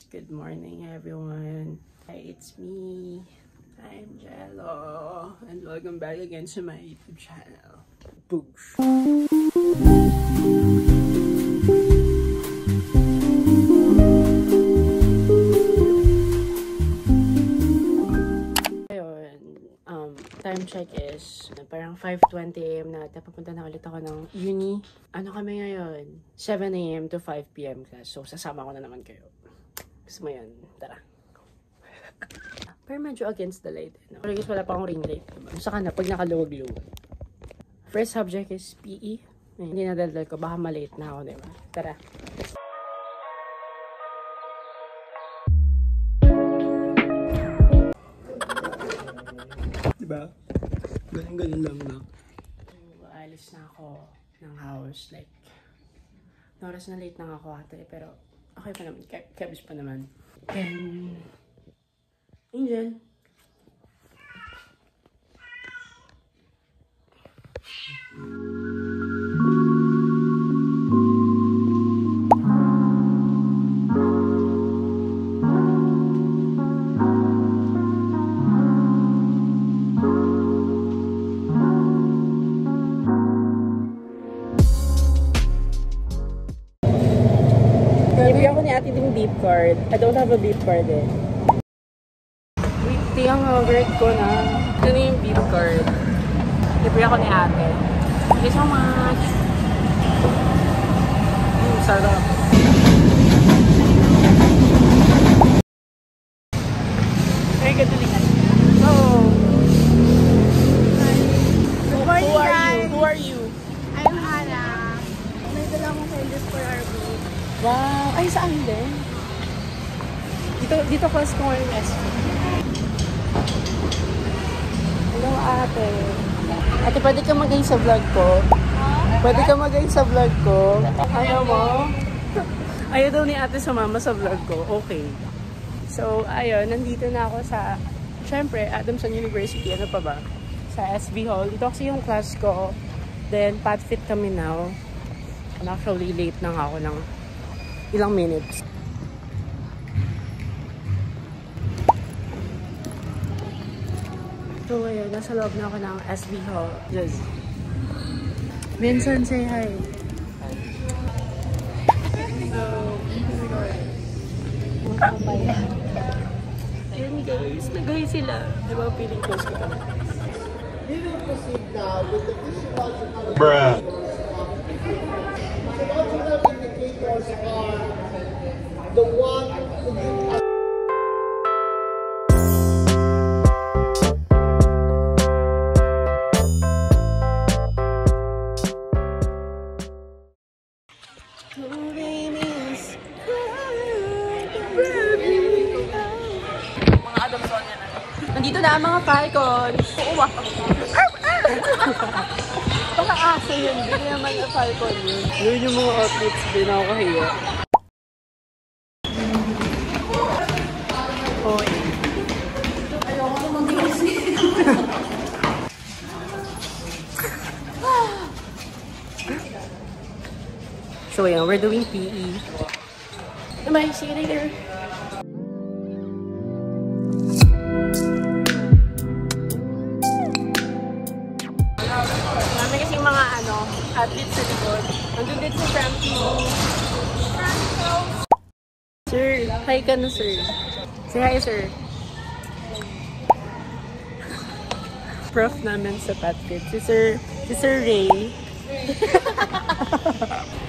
Good morning, everyone. Hi, it's me. I'm Jello, and welcome back again to my YouTube channel. Boosh. Time check is parang 5:20 AM na at papunta na ulit ako ng uni. Ano kami ngayon? 7 AM to 5 PM class. So, sasama ko na naman kayo. Gusto mo yun? Tara. Pero medyo against the light. No? Pero guys, wala pa akong ring light. Diba? Saka na, pag nakaluwag-luwag. First subject is PE. Hindi nadaldal ko. Baka malate na ako, diba? Tara. Diba? Ganun lang na. Alis na ako ng house. Like, oras na late na ako ate. Pero, okay pa naman. Kebs pa naman. And, Angel. Bibigyan ko ni ate yung beep card. I don't have a beep card eh. Ito yung work ko na. Ito na yung beep card. Bibigyan ko ni ate. Thank you so much. Sarap. Very good to listen. So, Good morning, guys. Who are you? I'm Hannah. May dala akong candies for our booth. Wow! Ay, saan din? Dito class ko ngayon SB. Hello, ate. Ate, pwede ka mag-gain sa vlog ko? Pwede ka mag-gain sa vlog ko? Ayaw mo? Ayaw daw ni ate sumama sa vlog ko. Okay. So, ayun. Nandito na ako sa, syempre, Adamson University. Ano pa ba? Sa SB Hall. Ito kasi yung class ko. Then, pathfit kami now. And actually, late na ako ng ilang minutes. So, ayun. Nasa loob na ako ng SB Hall. Yes. Vincent, say hi. Ayun guys, nag-hi sila. Diba, feeling close ko kami. Bruh. The one who mga Adamson yan. Nandito na ang mga falcons. Uuwa. Baka aso yun. Hindi naman yung falcon yun. Yun yung mga outfits. Hindi na ako kahiya. Oh, eh. Ayoko na mag-iwas So, yeah, we're doing PE. Bye, see you later. Marami kasing mga athletes sa likod. Nandun din si Frankie. Sir, hi ka na, sir. Say hi, sir. Prof namin sa pathfit. Si Sir Ray.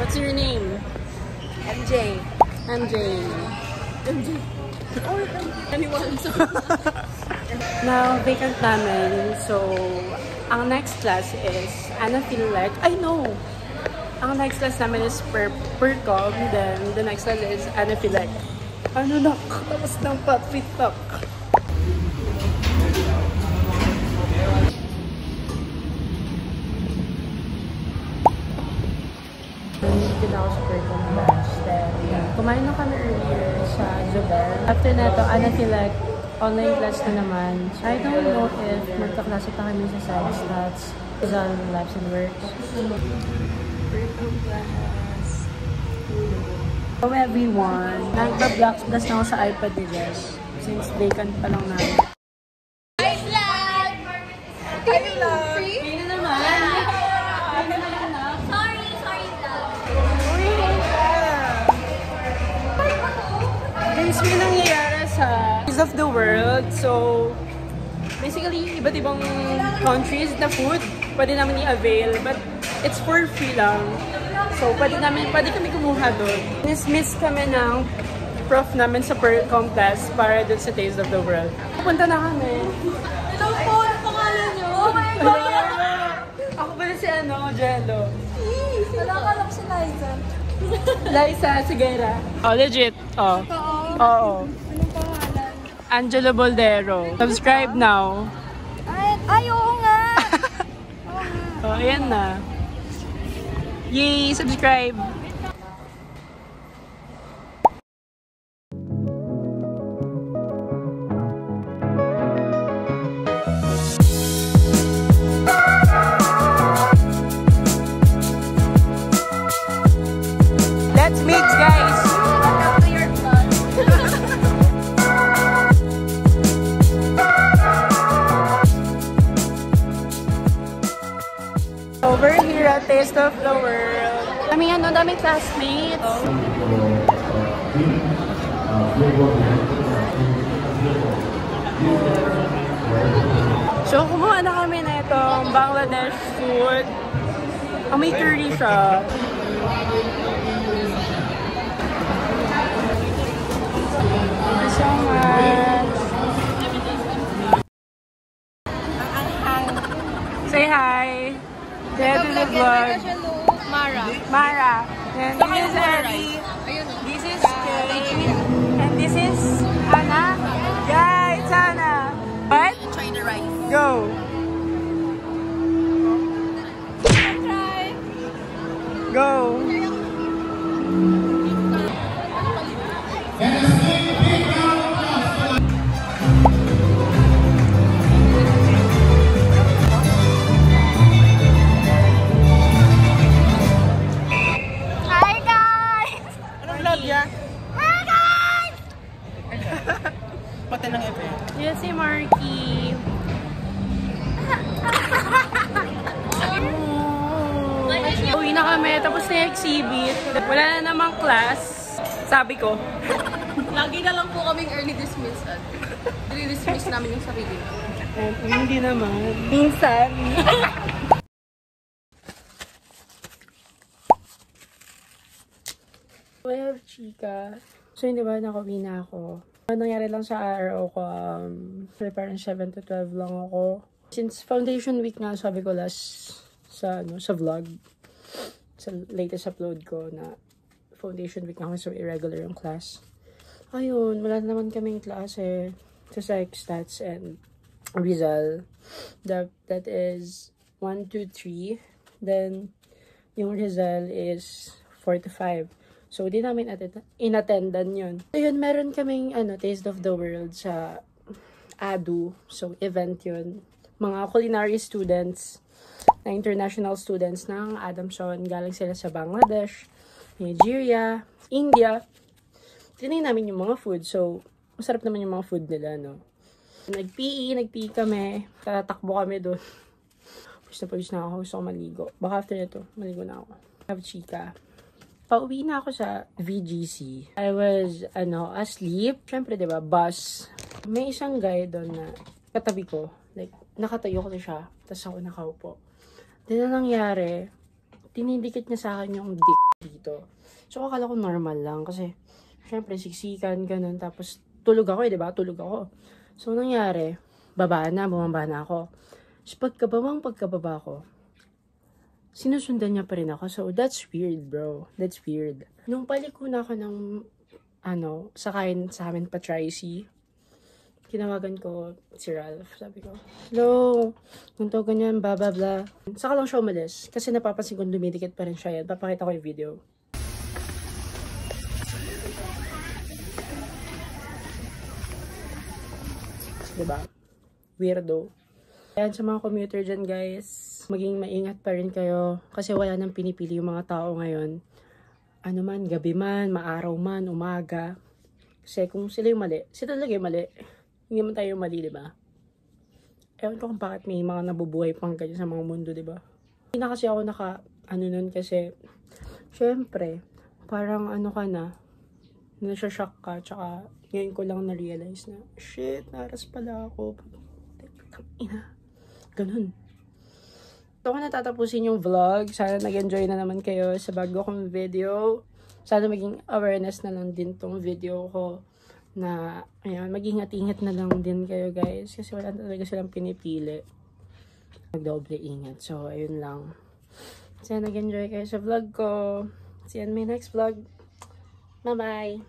What's your name? MJ. MJ. Anyone. Now, vacant namin. So, ang next class is anaphylactic. I know! Ang next class namin is percom. Then, the next class is anaphylactic. Ano na? Tapos ng pathfit talk. Nandito na ako sa percom batch. Then, kumain na kami earlier sa Jobel. After na ito, anaphylactic online class na naman. I don't know if magkaklase pa kami sa science stats, Rizal Labs and Works. Percom class. Hello everyone! Nagba-Black Plus na ako sa iPad ni Jess. Since vacant pa lang namin. Hi vlog! Hi vlog! Hindi na naman! Sorry vlog! Guys, may nangyayari sa Taste of the World. So, basically, iba't ibang countries na food pwede namin i-avail. But, it's for free lang. So, pwede kami kumuha doon. Miss kami ng prof namin sa per-com class para doon sa Taste of the World. Pupunta na kami. Ito po, ang pangalan niyo? Oh my God! Ako pala si Jello. Nalakalap si Liza. Liza Sigera. Oh, legit. Oh. Oo. Anong pangalan? Angelo Boldero. Subscribe now. Ay, oo nga! Oh, ayan na. Yay! Subscribe! Let's mix, guys! Over here at Taste of the World. Daming classmates. So, kumuha na kami na itong Bangladesh food. May curry siya. Thank you so much. Say hi. Say hi to the vlog. Mara. And this is Abby. This is Kay. And this is Anna. Yeah, it's Anna. What? China rice. Go. Try. Go. Hi guys! Anong vlog niya? Hi guys! Pati ng event. Yan si Marky. Uwi na kami, tapos na yung exhibit. Wala na namang class. Sabi ko. Lagi na lang po kaming early dismiss. Dismiss namin yung sarili. Hindi naman. Minsan. I have chika. So, hindi ba, nakauwi na ako. Nangyari lang sa RO ko, parang 7 to 12 lang ako. Since foundation week nga, sabi ko last sa vlog, sa latest upload ko na foundation week nga, so irregular yung class. Ayun, wala naman kaming klase sa psych stats and Rizal. That is 1, 2, 3. Then, yung Rizal is 4 to 5. So, di namin inattendan yun. So, yun, meron kaming Taste of the World sa ADU. So, event yun. Mga culinary students, na international students ng Adamson. Galing sila sa Bangladesh, Nigeria, India. Tinay namin yung mga food. So, masarap naman yung mga food nila, no? Nag-PE kami. Tatakbo kami doon. Pawis na ako. Gusto ko maligo. Baka after nito, maligo na ako. Have chika. Pauwi na ako sa VGC. I was, asleep. Siyempre, diba, bus. May isang guy doon na katabi ko. Like, nakatayo ko na siya. Tapos ako nakaupo. Then, na nangyari, tinidikit niya sa akin yung dick dito. So, akala ko normal lang. Kasi, siyempre, siksikan, ganun. Tapos, tulog ako diba? Tulog ako. So, nangyari, bumaba na ako. So, pagkababa ko, sinusundan niya pa rin ako. So, that's weird, bro. That's weird. Nung paliko na ako ng, sakayin sa amin pa Tricy, tinawagan ko si Ralph. Sabi ko, hello, ganito, ganyan, blah, blah, blah. Saka lang siya umalis. Kasi napapansin ko dumidikit pa rin siya yan. Papakita ko yung video. Diba? Weirdo. Ayan sa mga commuter dyan, guys. Maging maingat pa rin kayo. Kasi wala nang pinipili yung mga tao ngayon. ano man, gabi man, maaraw man, umaga. Kasi kung sila yung mali, sila talaga yung mali. Hindi man tayo yung mali, diba? Ewan ko kung bakit may mga nabubuhay pang ganyan sa mga mundo, diba? Hindi na kasi ako ano nun kasi, syempre, parang ano ka na, nasya-shock ka, tsaka ngayon ko lang na-realize na, shit, naras pala ako. Ina. Ganun. Ito ko natatapusin yung vlog. Sana nag-enjoy na naman kayo sa bago kong video. Sana maging awareness na lang din tong video ko. Na, ayan, mag-ingat-ingat na lang din kayo guys. Kasi wala talaga silang pinipili. Mag-doble ingat. So, ayun lang. Sana nag-enjoy kayo sa vlog ko. See you in my next vlog. Bye-bye!